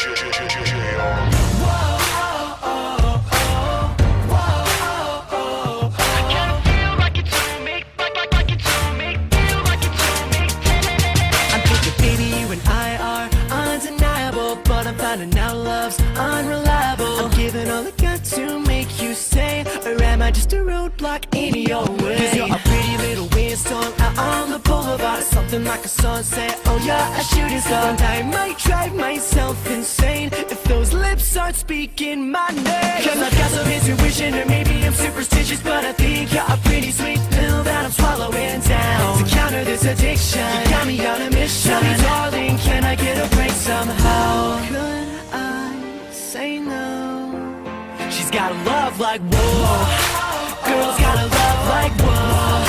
I'm thinking baby you and I are undeniable, but I'm finding out love's unreliable. I'm giving all I got to make you stay, or am I just a roadblock in your way? 'Cause you're a pretty little windstorm out on the boulevard, something like a sunset. Oh yeah, a shooting star. And I might drive myself insane if those lips aren't speaking my name. 'Cause I've got some intuition, or maybe I'm superstitious, but I think you're a pretty sweet pill that I'm swallowing down. To counter this addiction, you got me on a mission. Tell me darling, can I get a break somehow? Could I say no? She's got a love like whoa, girls got a love like whoa.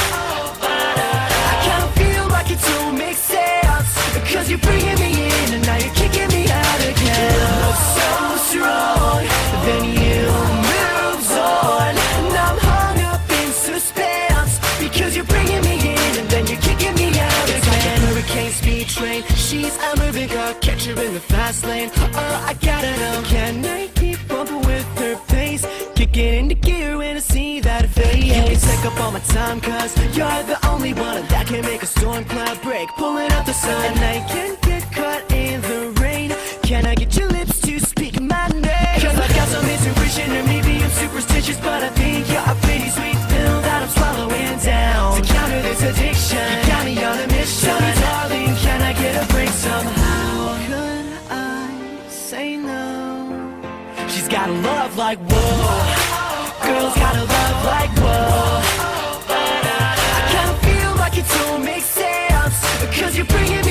I kinda feel like it don't make sense, 'cause you're bringing me in and now you're kicking me out again. Love so strong, then you moves on, and I'm hung up in suspense, because you're bringing me in and then you're kicking me out again. It's like a hurricane speed train, she's a moving car, catch her in the fast lane. Oh, I gotta know, can I keep up with her pace? Kicking into gear when I see that face. You can take up all my time, 'cause you're the only one that can make a storm cloud break, pulling out the sun. And I can't get caught in the rain, can I get your lips to speak my name? 'Cause I've got some intuition, or maybe I'm superstitious, but I think you're a pretty sweet pill that I'm swallowing down. To counter this addiction, you got me on a mission. Tell me darling, can I get a break somehow? Could I say no? She's got a love like whoa, girls got a love like whoa. I kinda feel like it don't make sense, 'cause you're bringing